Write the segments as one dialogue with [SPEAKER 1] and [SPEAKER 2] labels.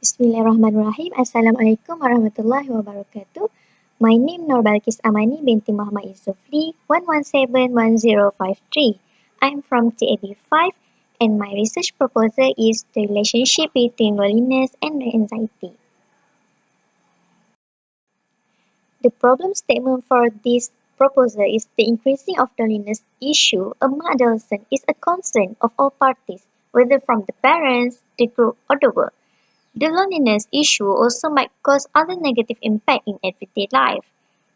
[SPEAKER 1] Bismillahirrahmanirrahim. Assalamualaikum warahmatullahi wabarakatuh. My name Noor Balqis Amani binti Muhammad Yusuf 1171053. I'm from TAB 5 and my research proposal is the relationship between loneliness and anxiety. The problem statement for this proposal is the increasing of loneliness issue among adolescents is a concern of all parties, whether from the parents, the group, or the world. The loneliness issue also might cause other negative impact in everyday life.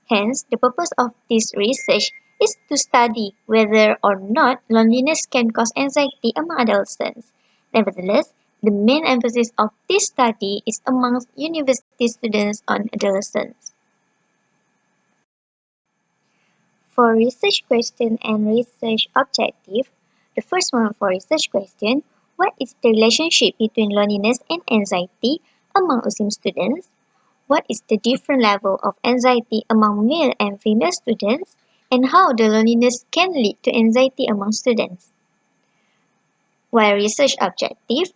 [SPEAKER 1] Hence, the purpose of this research is to study whether or not loneliness can cause anxiety among adolescents. Nevertheless, the main emphasis of this study is amongst university students on adolescents. For research question and research objective, the first one for research question, what is the relationship between loneliness and anxiety among USIM students? What is the different level of anxiety among male and female students? And how the loneliness can lead to anxiety among students? While research objective,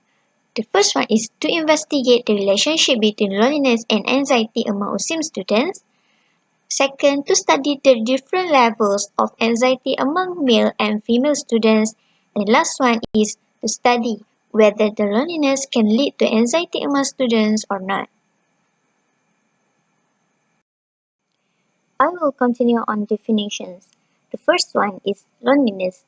[SPEAKER 1] the first one is to investigate the relationship between loneliness and anxiety among USIM students. Second, to study the different levels of anxiety among male and female students. And the last one is to study whether the loneliness can lead to anxiety among students or not. I will continue on definitions. The first one is loneliness.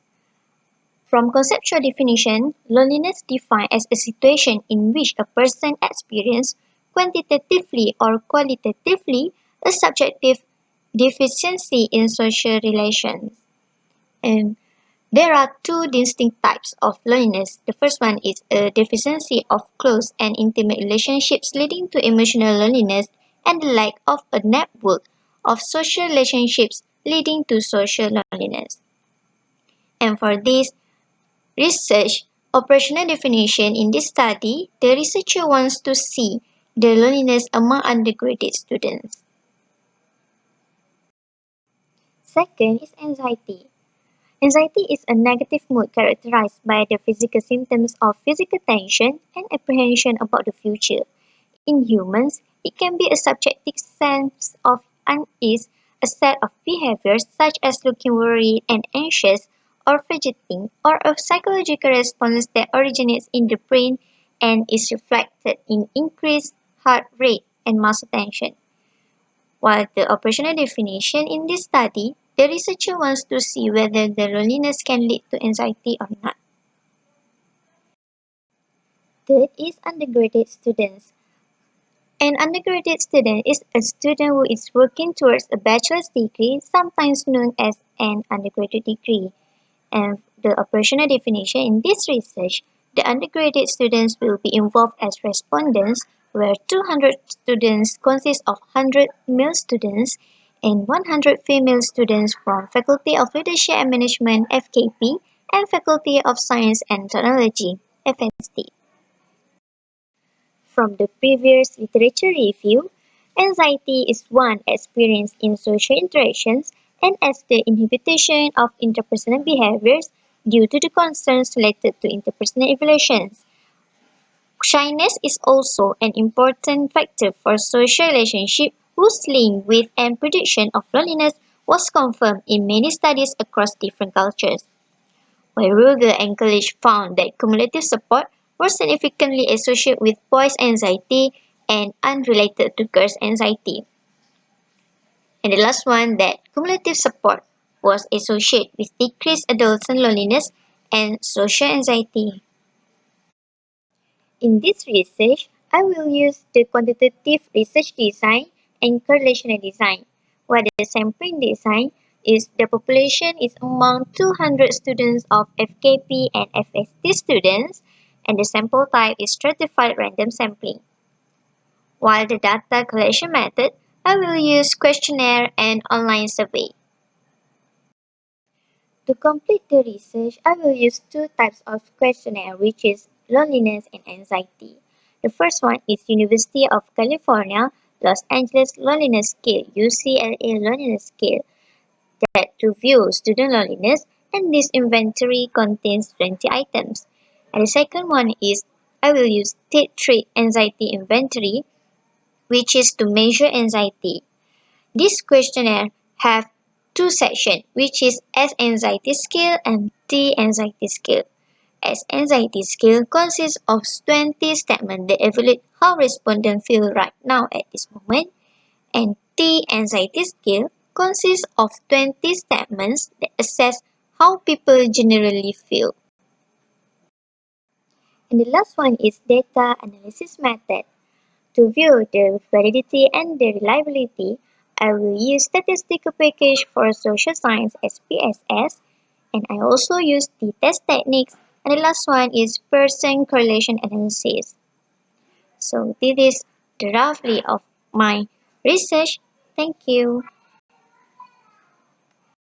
[SPEAKER 1] From conceptual definition, loneliness defined as a situation in which a person experiences quantitatively or qualitatively a subjective deficiency in social relations. And there are two distinct types of loneliness. The first one is a deficiency of close and intimate relationships leading to emotional loneliness and the lack of a network of social relationships leading to social loneliness. And for this research operational definition in this study, the researcher wants to see the loneliness among undergraduate students. Second is anxiety. Anxiety is a negative mood characterized by the physical symptoms of physical tension and apprehension about the future. In humans, it can be a subjective sense of unease, a set of behaviors such as looking worried and anxious or fidgeting, or a psychological response that originates in the brain and is reflected in increased heart rate and muscle tension. While the operational definition in this study, the researcher wants to see whether the loneliness can lead to anxiety or not. Third is undergraduate students. An undergraduate student is a student who is working towards a bachelor's degree, sometimes known as an undergraduate degree. And the operational definition in this research, the undergraduate students will be involved as respondents, where 200 students consist of 100 male students and 100 female students from Faculty of Leadership and Management (FKP) and Faculty of Science and Technology (FST). From the previous literature review, anxiety is one experienced in social interactions and as the inhibition of interpersonal behaviors due to the concerns related to interpersonal evaluations. Shyness is also an important factor for social relationships whose link with and prediction of loneliness was confirmed in many studies across different cultures. While Ruger and Kalish found that cumulative support was significantly associated with boys' anxiety and unrelated to girls' anxiety. And the last one, that cumulative support was associated with decreased adolescent loneliness and social anxiety. In this research, I will use the quantitative research design and correlational design, where the sampling design is the population is among 200 students of FKP and FST students, and the sample type is stratified random sampling. While the data collection method, I will use questionnaire and online survey. To complete the research, I will use two types of questionnaire, which is loneliness and anxiety. The first one is University of California, Los Angeles Loneliness Scale, UCLA Loneliness Scale, that to view student loneliness, and this inventory contains 20 items. And the second one is I will use state 3 anxiety inventory, which is to measure anxiety. This questionnaire have two sections, which is S anxiety scale and T anxiety scale. S anxiety scale consists of 20 statements that evaluate how respondents feel right now at this moment, and T anxiety scale consists of 20 statements that assess how people generally feel. And the last one is data analysis method. To view the validity and the reliability, I will use statistical package for social science SPSS, and I also use the test techniques, and the last one is Pearson correlation analysis. So this is the roughly of my research. Thank you.